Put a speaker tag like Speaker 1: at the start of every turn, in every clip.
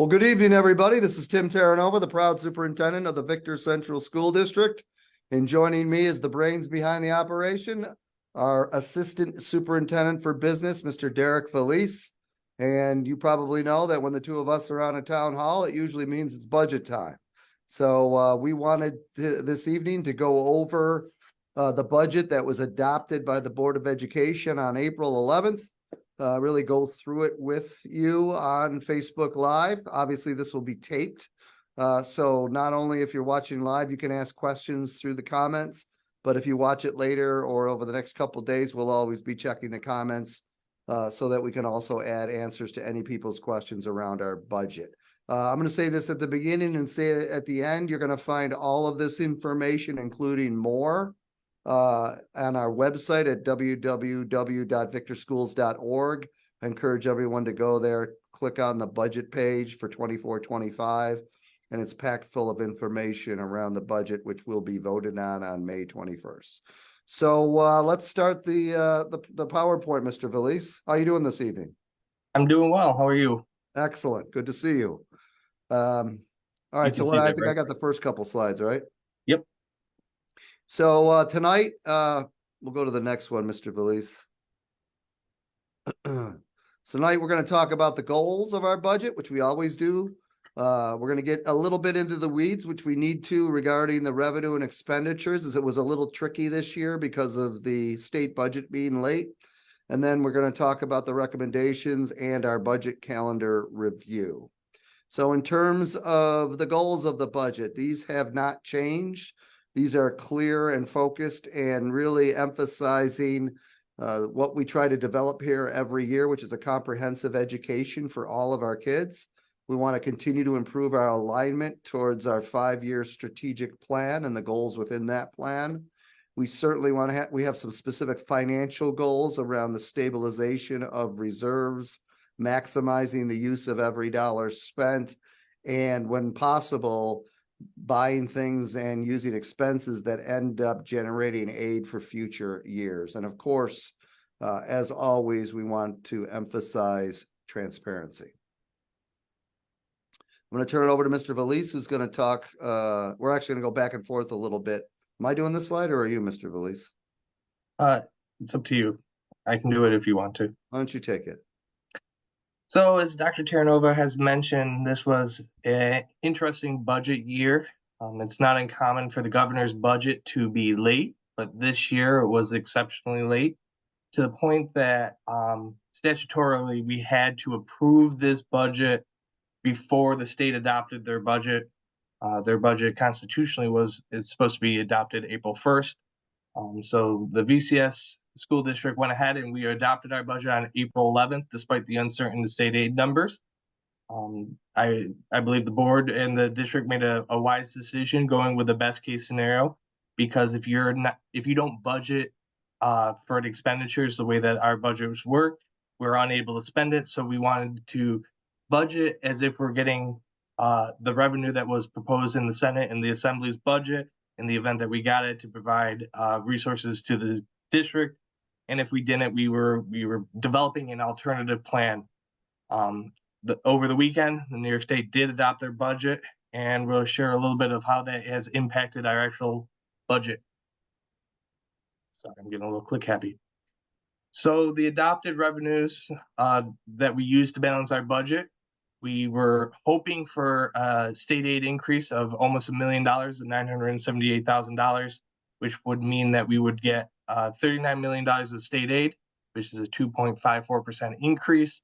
Speaker 1: Well, good evening, everybody. This is Tim Terranova, the proud superintendent of the Victor Central School District. And joining me is the brains behind the operation, our assistant superintendent for business, Mr. Derek Felice. And you probably know that when the two of us are on a town hall, it usually means it's budget time. So we wanted this evening to go over the budget that was adopted by the Board of Education on April 11th. Really go through it with you on Facebook Live. Obviously, this will be taped. So not only if you're watching live, you can ask questions through the comments, but if you watch it later or over the next couple of days, we'll always be checking the comments so that we can also add answers to any people's questions around our budget. I'm going to say this at the beginning and say it at the end. You're going to find all of this information, including more, on our website at www.victorschools.org. I encourage everyone to go there, click on the budget page for 24-25, and it's packed full of information around the budget, which will be voted on May 21st. So let's start the PowerPoint, Mr. Felice. How are you doing this evening?
Speaker 2: I'm doing well. How are you?
Speaker 1: Excellent. Good to see you. All right. So I think I got the first couple slides, right?
Speaker 2: Yep.
Speaker 1: So tonight, we'll go to the next one, Mr. Felice. So tonight we're going to talk about the goals of our budget, which we always do. We're going to get a little bit into the weeds, which we need to regarding the revenue and expenditures, as it was a little tricky this year because of the state budget being late. And then we're going to talk about the recommendations and our budget calendar review. So in terms of the goals of the budget, these have not changed. These are clear and focused and really emphasizing what we try to develop here every year, which is a comprehensive education for all of our kids. We want to continue to improve our alignment towards our 5-year strategic plan and the goals within that plan. We certainly want to we have some specific financial goals around the stabilization of reserves, maximizing the use of every dollar spent, and when possible, buying things and using expenses that end up generating aid for future years. And of course, as always, we want to emphasize transparency. I'm going to turn it over to Mr. Felice, who's going to talk. We're actually going to go back and forth a little bit. Am I doing this slide or are you, Mr. Felice?
Speaker 2: It's up to you. I can do it if you want to.
Speaker 1: Why don't you take it?
Speaker 2: So as Dr. Terranova has mentioned, this was an interesting budget year. It's not uncommon for the governor's budget to be late, but this year it was exceptionally late to the point that statutorily we had to approve this budget before the state adopted their budget. Their budget constitutionally it's supposed to be adopted April 1st. So the VCS school district went ahead and we adopted our budget on April 11th, despite the uncertain state aid numbers. I believe the board and the district made a wise decision going with the best case scenario, because if you don't budget for expenditures the way that our budgets work, we're unable to spend it. So we wanted to budget as if we're getting the revenue that was proposed in the Senate and the Assembly's budget in the event that we got it, to provide resources to the district. And if we didn't, we were developing an alternative plan. Over the weekend, the New York State did adopt their budget, and we'll share a little bit of how that has impacted our actual budget. Sorry, I'm getting a little click happy. So the adopted revenues that we used to balance our budget, we were hoping for a state aid increase of almost $1 million and $978,000, which would mean that we would get $39 million of state aid, which is a 2.54% increase.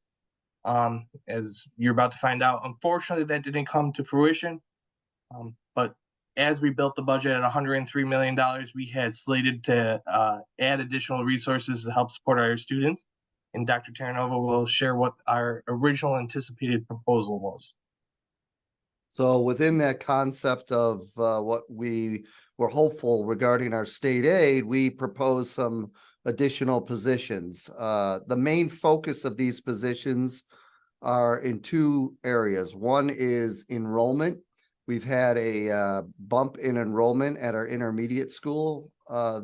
Speaker 2: As you're about to find out, unfortunately, that didn't come to fruition. But as we built the budget at $103 million, we had slated to add additional resources to help support our students. And Dr. Terranova will share what our original anticipated proposal was.
Speaker 1: So within that concept of what we were hopeful regarding our state aid, we proposed some additional positions. The main focus of these positions are in two areas. One is enrollment. We've had a bump in enrollment at our intermediate school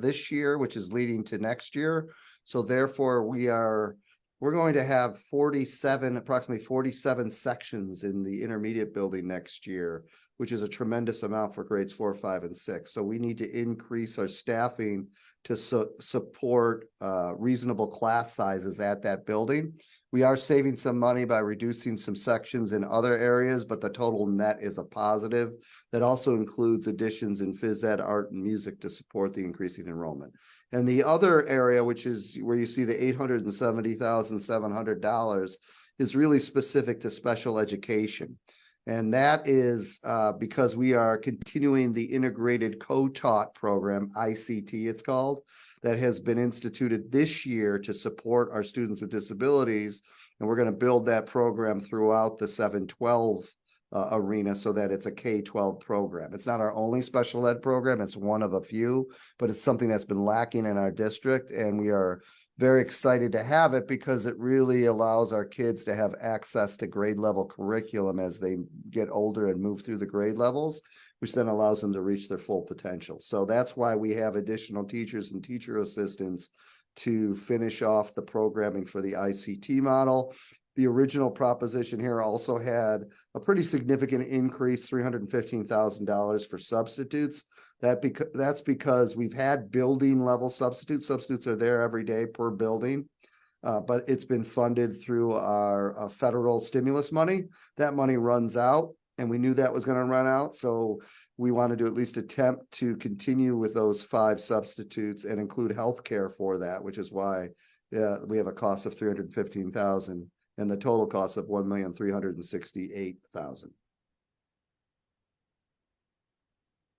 Speaker 1: this year, which is leading to next year. So therefore, we are we're going to have approximately 47 sections in the intermediate building next year, which is a tremendous amount for grades 4, 5, and 6. So we need to increase our staffing to support reasonable class sizes at that building. We are saving some money by reducing some sections in other areas, but the total net is a positive. That also includes additions in phys ed, art, and music to support the increasing enrollment. And the other area, which is where you see the $870,700, is really specific to special education. And that is because we are continuing the integrated co-taught program, ICT it's called, that has been instituted this year to support our students with disabilities. And we're going to build that program throughout the 712 arena so that it's a K-12 program. It's not our only special ed program. It's one of a few, but it's something that's been lacking in our district. And we are very excited to have it because it really allows our kids to have access to grade level curriculum as they get older and move through the grade levels, which then allows them to reach their full potential. So that's why we have additional teachers and teacher assistants to finish off the programming for the ICT model. The original proposition here also had a pretty significant increase, $315,000 for substitutes. That's because we've had building level substitutes. Substitutes are there every day per building, but it's been funded through our federal stimulus money. That money runs out, and we knew that was going to run out. So we wanted to at least attempt to continue with those 5 substitutes and include healthcare for that, which is why we have a cost of $315,000 and the total cost of $1,368,000.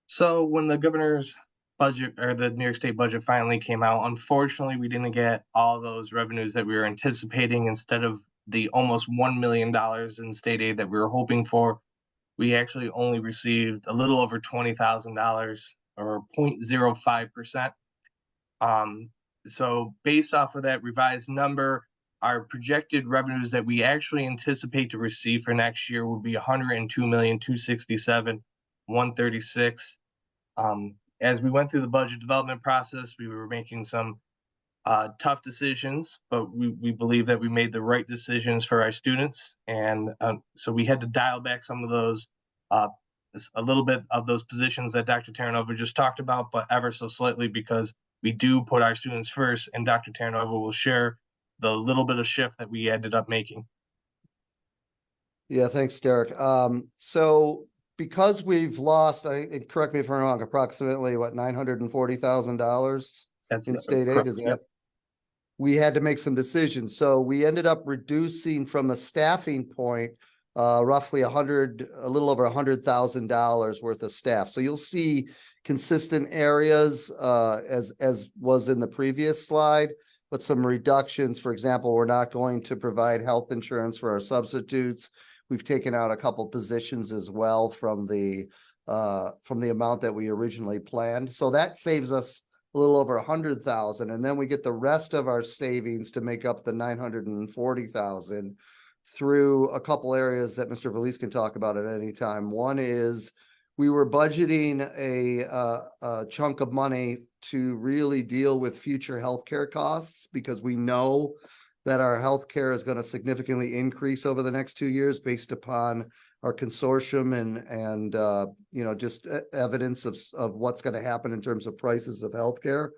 Speaker 2: So when the governor's budget or the New York State budget finally came out, unfortunately, we didn't get all those revenues that we were anticipating. Instead of the almost $1 million in state aid that we were hoping for, we actually only received a little over $20,000 or 0.05%. So based off of that revised number, our projected revenues that we actually anticipate to receive for next year will be $102,267,136. As we went through the budget development process, we were making some tough decisions, but we believe that we made the right decisions for our students. And so we had to dial back some of those, a little bit of those positions that Dr. Terranova just talked about, but ever so slightly, because we do put our students first, and Dr. Terranova will share the little bit of shift that we ended up making.
Speaker 1: Yeah, thanks, Derek. So because we've lost, correct me if I'm wrong, approximately what, $940,000 in state aid, is that?
Speaker 2: Yep.
Speaker 1: We had to make some decisions. So we ended up reducing from a staffing point, roughly a little over $100,000 worth of staff. So you'll see consistent areas, as was in the previous slide, but some reductions. For example, we're not going to provide health insurance for our substitutes. We've taken out a couple positions as well from the amount that we originally planned. So that saves us a little over 100,000, and then we get the rest of our savings to make up the 940,000 through a couple areas that Mr. Valise can talk about at any time. One is we were budgeting a chunk of money to really deal with future healthcare costs, because we know that our healthcare is going to significantly increase over the next 2 years based upon our consortium and just evidence of what's going to happen in terms of prices of healthcare.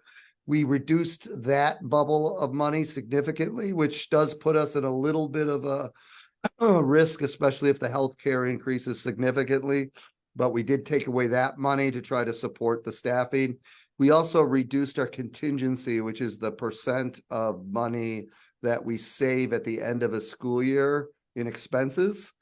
Speaker 1: We reduced that bubble of money significantly, which does put us in a little bit of a risk, especially if the healthcare increases significantly. But we did take away that money to try to support the staffing. We also reduced our contingency, which is the percent of money that we save at the end of a school year in expenses.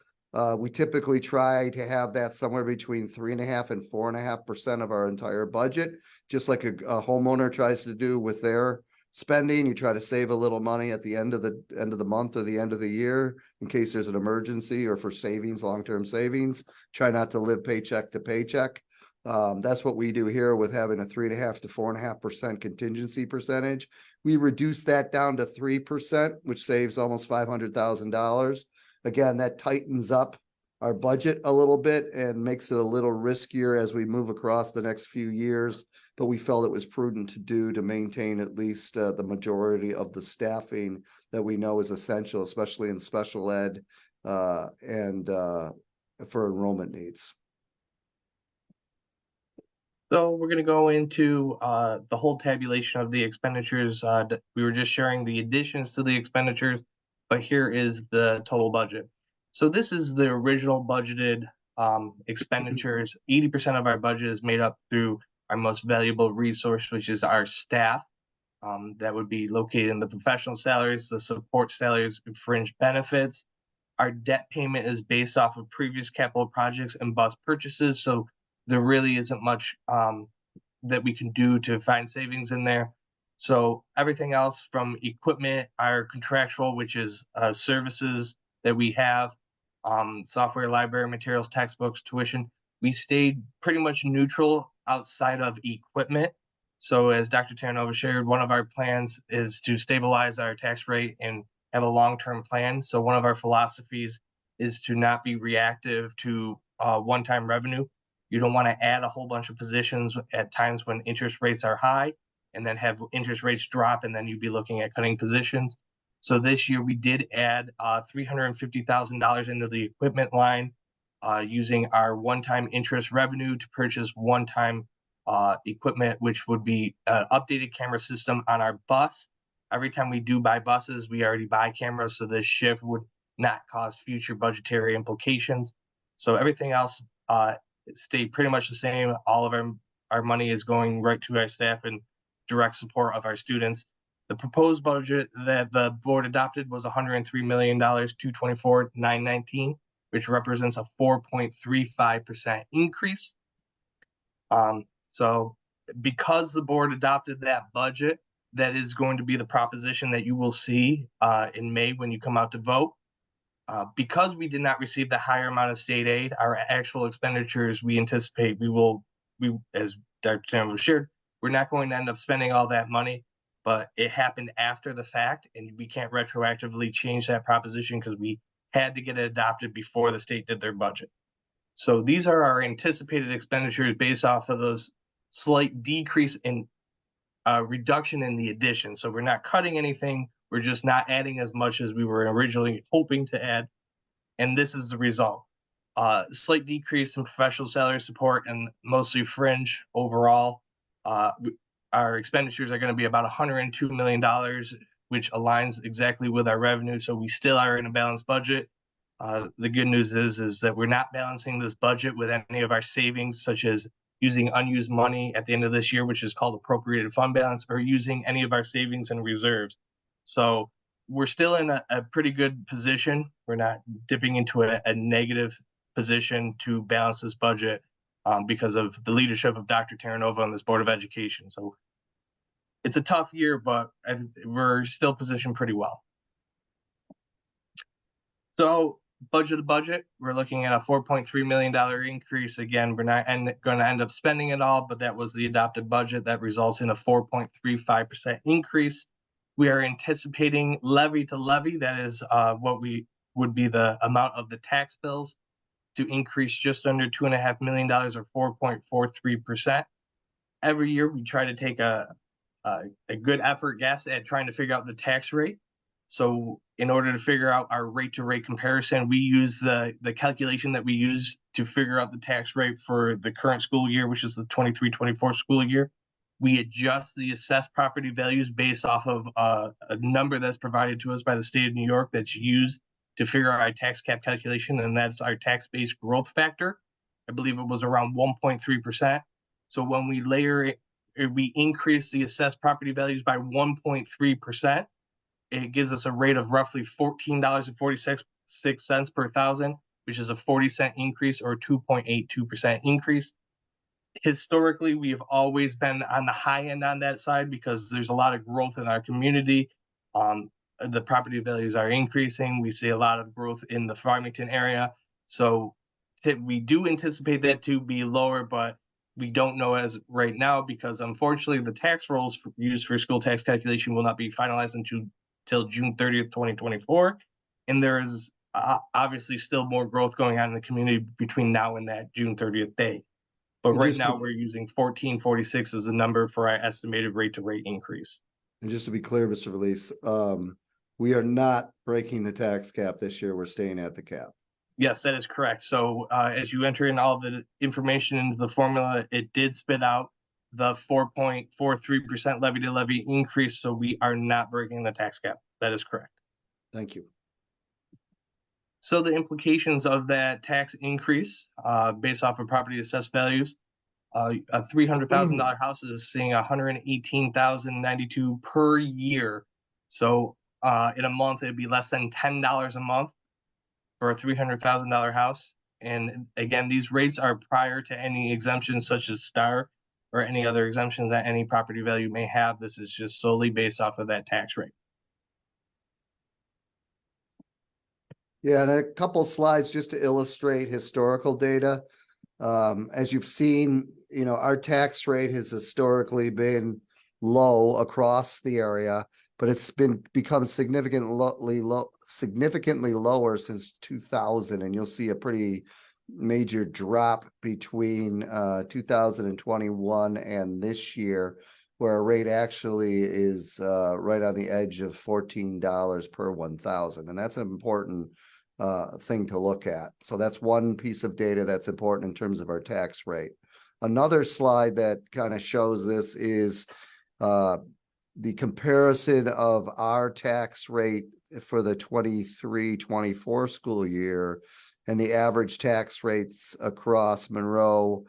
Speaker 1: We typically try to have that somewhere between 3.5% and 4.5% of our entire budget, just like a homeowner tries to do with their spending. You try to save a little money at the end of the month or the end of the year in case there's an emergency, or for savings, long-term savings. Try not to live paycheck to paycheck. That's what we do here with having a 3.5% to 4.5% contingency percentage. We reduced that down to 3%, which saves almost $500,000. Again, that tightens up our budget a little bit and makes it a little riskier as we move across the next few years. But we felt it was prudent to do to maintain at least the majority of the staffing that we know is essential, especially in special ed and for enrollment needs.
Speaker 2: So we're going to go into the whole tabulation of the expenditures. We were just sharing the additions to the expenditures, but here is the total budget. So this is the original budgeted expenditures. 80% of our budget is made up through our most valuable resource, which is our staff. That would be located in the professional salaries, the support salaries, and fringe benefits. Our debt payment is based off of previous capital projects and bus purchases, so there really isn't much that we can do to find savings in there. So everything else from equipment, our contractual, which is services that we have, software, library materials, textbooks, tuition, we stayed pretty much neutral outside of equipment. So as Dr. Terranova shared, one of our plans is to stabilize our tax rate and have a long-term plan. So one of our philosophies is to not be reactive to one-time revenue. You don't want to add a whole bunch of positions at times when interest rates are high and then have interest rates drop and then you'd be looking at cutting positions. So this year we did add $350,000 into the equipment line using our one-time interest revenue to purchase one-time equipment, which would be an updated camera system on our bus. Every time we do buy buses, we already buy cameras, so this shift would not cause future budgetary implications. So everything else stayed pretty much the same. All of our money is going right to our staff and direct support of our students. The proposed budget that the board adopted was $103,224,919, which represents a 4.35% increase. So because the board adopted that budget, that is going to be the proposition that you will see in May when you come out to vote. Because we did not receive the higher amount of state aid, our actual expenditures, we anticipate as Dr. Terranova shared, we're not going to end up spending all that money, but it happened after the fact, and we can't retroactively change that proposition because we had to get it adopted before the state did their budget. So these are our anticipated expenditures based off of those slight decrease in reduction in the addition. So we're not cutting anything. We're just not adding as much as we were originally hoping to add. And this is the result. Slight decrease in professional salary support and mostly fringe overall. Our expenditures are going to be about $102 million, which aligns exactly with our revenue. So we still are in a balanced budget. The good news is that we're not balancing this budget with any of our savings, such as using unused money at the end of this year, which is called appropriated fund balance, or using any of our savings and reserves. So we're still in a pretty good position. We're not dipping into a negative position to balance this budget because of the leadership of Dr. Terranova on this Board of Education. So it's a tough year, but we're still positioned pretty well. So budget to budget, we're looking at a $4.3 million increase. Again, we're not going to end up spending it all, but that was the adopted budget. That results in a 4.35% increase. We are anticipating levy to levy, that is what we would be the amount of the tax bills, to increase just under $2.5 million or 4.43%. Every year we try to take a good effort guess at trying to figure out the tax rate. So in order to figure out our rate to rate comparison, we use the calculation that we use to figure out the tax rate for the current school year, which is the 23-24 school year. We adjust the assessed property values based off of a number that's provided to us by the state of New York that's used to figure out our tax cap calculation, and that's our tax-based growth factor. I believe it was around 1.3%. So when we we increase the assessed property values by 1.3%, it gives us a rate of roughly $14.46 per thousand, which is a 40-cent increase or 2.82% increase. Historically, we have always been on the high end on that side because there's a lot of growth in our community. The property values are increasing. We see a lot of growth in the Farmington area. So we do anticipate that to be lower, but we don't know as right now because unfortunately the tax rolls used for school tax calculation will not be finalized until June 30th, 2024. And there is obviously still more growth going on in the community between now and that June 30th day. But right now we're using 1446 as a number for our estimated rate to rate increase.
Speaker 1: And just to be clear, Mr. Valise, We are not breaking the tax cap this year. We're staying at the cap.
Speaker 2: Yes, that is correct. So as you enter in all the information into the formula, it did spit out the 4.43% levy to levy increase. So we are not breaking the tax cap. That is correct.
Speaker 1: Thank you.
Speaker 2: So the implications of that tax increase, based off of property assessed values, a $300,000 house is seeing $118,092 per year. So in a month, it'd be less than $10 a month for a $300,000 house. And again, these rates are prior to any exemptions such as STAR or any other exemptions that any property value may have. This is just solely based off of that tax rate.
Speaker 1: Yeah, and a couple slides just to illustrate historical data. As you've seen, our tax rate has historically been low across the area, but it's become significantly lower since 2000, and you'll see a pretty major drop between 2021 and this year, where our rate actually is right on the edge of $14 per 1,000, and that's an important thing to look at. So that's one piece of data that's important in terms of our tax rate. Another slide that kind of shows this is the comparison of our tax rate for the 23-24 school year and the average tax rates across Monroe,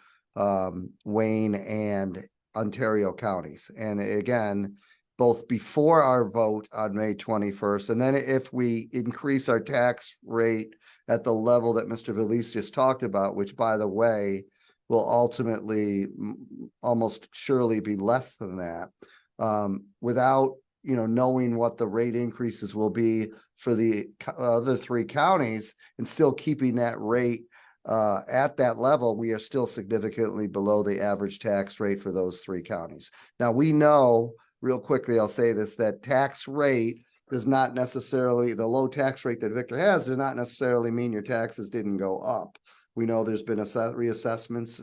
Speaker 1: Wayne, and Ontario counties. And again, both before our vote on May 21st, and then if we increase our tax rate at the level that Mr. Valise just talked about, which, by the way, will ultimately almost surely be less than that, without knowing what the rate increases will be for the other three counties and still keeping that rate at that level, we are still significantly below the average tax rate for those three counties. Now, we know, real quickly, I'll say this, that tax rate does not necessarily, the low tax rate that Victor has does not necessarily mean your taxes didn't go up. We know there's been reassessments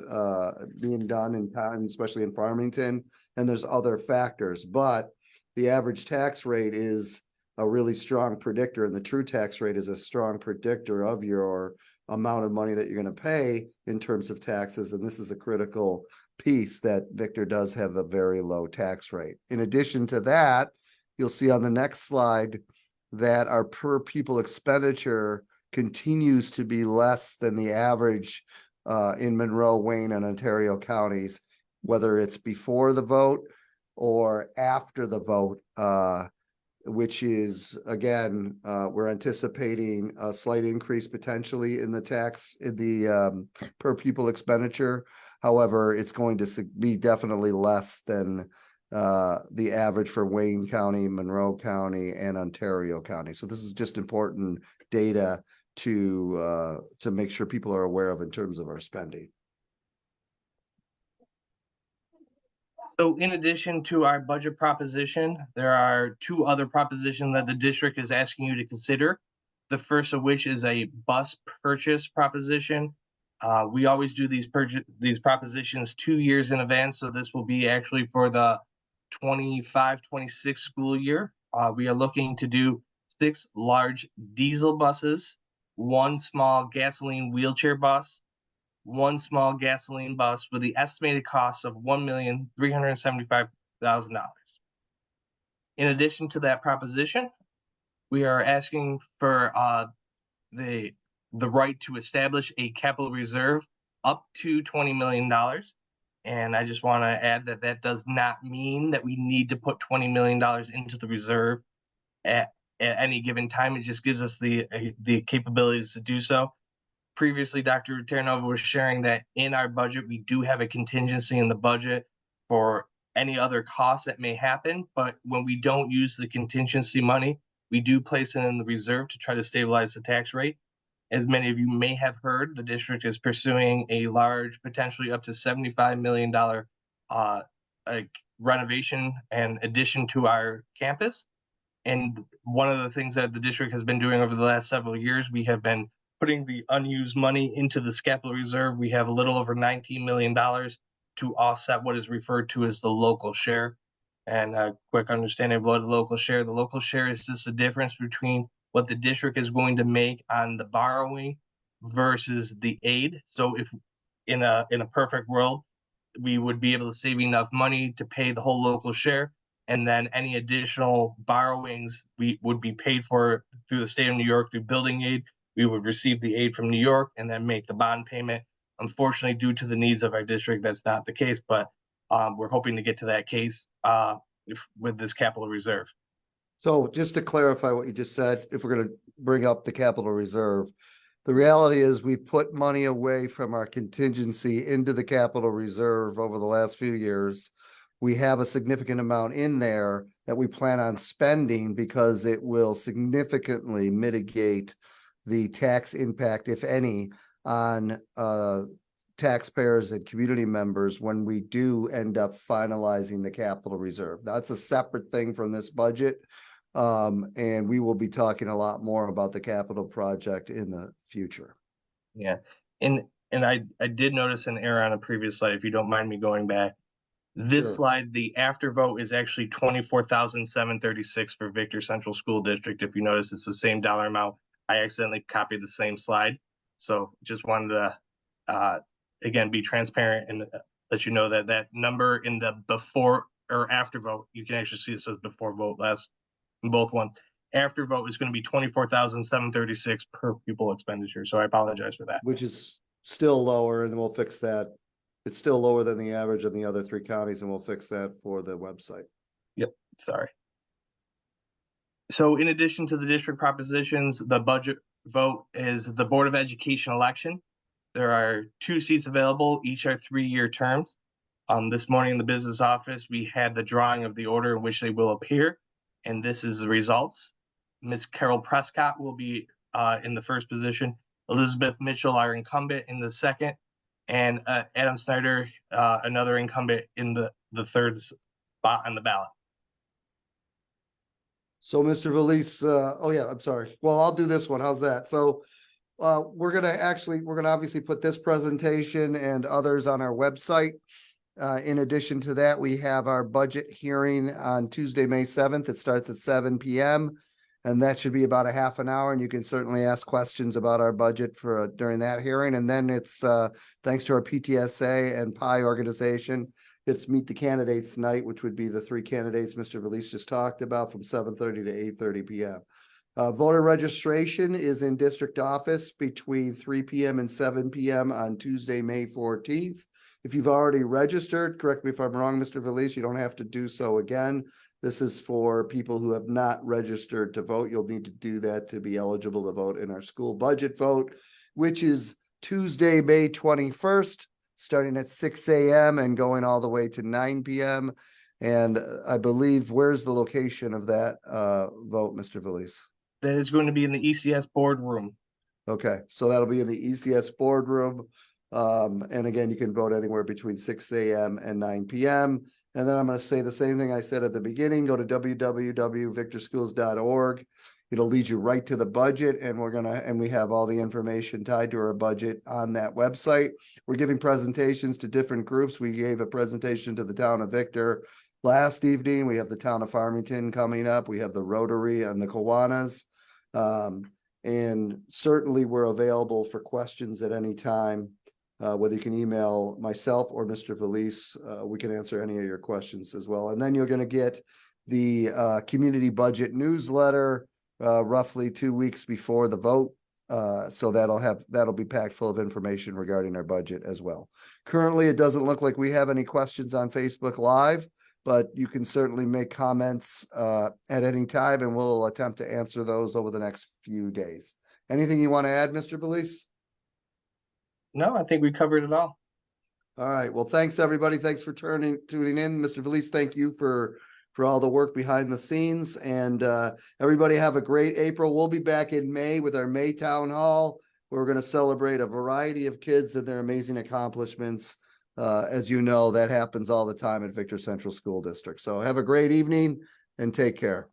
Speaker 1: being done in town, especially in Farmington, and there's other factors, but the average tax rate is a really strong predictor, and the true tax rate is a strong predictor of your amount of money that you're going to pay in terms of taxes. And this is a critical piece, that Victor does have a very low tax rate. In addition to that, you'll see on the next slide that our per pupil expenditure continues to be less than the average in Monroe, Wayne, and Ontario counties, whether it's before the vote or after the vote, which is, again, we're anticipating a slight increase potentially in the tax, in the per pupil expenditure. However, it's going to be definitely less than the average for Wayne County, Monroe County, and Ontario County. So this is just important data to make sure people are aware of in terms of our spending.
Speaker 2: So in addition to our budget proposition, there are two other propositions that the district is asking you to consider. The first of which is a bus purchase proposition. We always do these propositions 2 years in advance. So this will be actually for the 25-26 school year. We are looking to do 6 large diesel buses, 1 small gasoline wheelchair bus, 1 small gasoline bus with the estimated cost of $1,375,000. In addition to that proposition, we are asking for the right to establish a capital reserve up to $20 million. And I just want to add that that does not mean that we need to put $20 million into the reserve at any given time. It just gives us the capabilities to do so. Previously, Dr. Terranova was sharing that in our budget, we do have a contingency in the budget for any other costs that may happen. But when we don't use the contingency money, we do place it in the reserve to try to stabilize the tax rate. As many of you may have heard, the district is pursuing a large, potentially up to $75 million renovation and addition to our campus. And one of the things that the district has been doing over the last several years, we have been putting the unused money into the capital reserve. We have a little over $19 million to offset what is referred to as the local share. and a quick understanding of what the local share. The local share is just the difference between what the district is going to make on the borrowing versus the aid. So if in a perfect world, we would be able to save enough money to pay the whole local share, and then any additional borrowings we would be paid for through the state of New York through building aid. We would receive the aid from New York and then make the bond payment. Unfortunately, due to the needs of our district, that's not the case, but we're hoping to get to that case with this capital reserve.
Speaker 1: So just to clarify what you just said, if we're going to bring up the capital reserve, the reality is we put money away from our contingency into the capital reserve over the last few years. We have a significant amount in there that we plan on spending because it will significantly mitigate the tax impact, if any, on taxpayers and community members when we do end up finalizing the capital reserve. That's a separate thing from this budget. And we will be talking a lot more about the capital project in the future.
Speaker 2: Yeah. And I did notice an error on a previous slide, if you don't mind me going back. This
Speaker 1: Sure.
Speaker 2: slide, the after vote is actually 24,736 for Victor Central School District. If you notice, it's the same dollar amount. I accidentally copied the same slide. So just wanted to again be transparent and let you know that that number in the before or after vote, you can actually see it says before vote last in both one. After vote is going to be 24,736 per pupil expenditure. So I apologize for that.
Speaker 1: Which is still lower, and we'll fix that. It's still lower than the average in the other three counties, and we'll fix that for the website.
Speaker 2: Yep, sorry. So in addition to the district propositions, the budget vote is the Board of Education election. There are 2 seats available, each are 3-year terms. This morning in the business office, we had the drawing of the order in which they will appear, and this is the results. Ms. Carol Prescott will be in the first position. Elizabeth Mitchell, our incumbent, in the second, and Adam Snyder, another incumbent, in the third spot on the ballot.
Speaker 1: So Mr. Valise, oh yeah, I'm sorry. Well, I'll do this one. How's that? So we're gonna obviously put this presentation and others on our website. In addition to that, we have our budget hearing on Tuesday, May 7th. It starts at 7 p.m. and that should be about a half an hour. And you can certainly ask questions about our budget for during that hearing. And then it's thanks to our PTSA and PI organization. It's Meet the Candidates night, which would be the 3 candidates Mr. Valise just talked about from 7:30 to 8:30 p.m. Voter registration is in district office between 3 p.m. and 7 p.m. on Tuesday, May 14th. If you've already registered, correct me if I'm wrong, Mr. Valise, you don't have to do so again. This is for people who have not registered to vote. You'll need to do that to be eligible to vote in our school budget vote, which is Tuesday, May 21st. Starting at 6 a.m. and going all the way to 9 p.m. And I believe, where's the location of that vote, Mr. Valise?
Speaker 2: That is going to be in the ECS boardroom.
Speaker 1: Okay, so that'll be in the ECS boardroom. And again, you can vote anywhere between 6 a.m. and 9 p.m. And then I'm going to say the same thing I said at the beginning. Go to www.victorschools.org. It'll lead you right to the budget, and we have all the information tied to our budget on that website. We're giving presentations to different groups. We gave a presentation to the town of Victor last evening. We have the town of Farmington coming up. We have the Rotary and the Kiwanis. And certainly we're available for questions at any time, whether you can email myself or Mr. Valise. We can answer any of your questions as well. And then you're going to get the community budget newsletter roughly 2 weeks before the vote. So that'll be packed full of information regarding our budget as well. Currently, it doesn't look like we have any questions on Facebook Live, but you can certainly make comments at any time, and we'll attempt to answer those over the next few days. Anything you want to add, Mr. Valise?
Speaker 2: No, I think we covered it all.
Speaker 1: All right. Well, thanks everybody. Thanks for tuning in. Mr. Valise, thank you for all the work behind the scenes, and everybody have a great April. We'll be back in May with our May Town Hall, where we're going to celebrate a variety of kids and their amazing accomplishments. As you know, that happens all the time at Victor Central School District. So have a great evening and take care.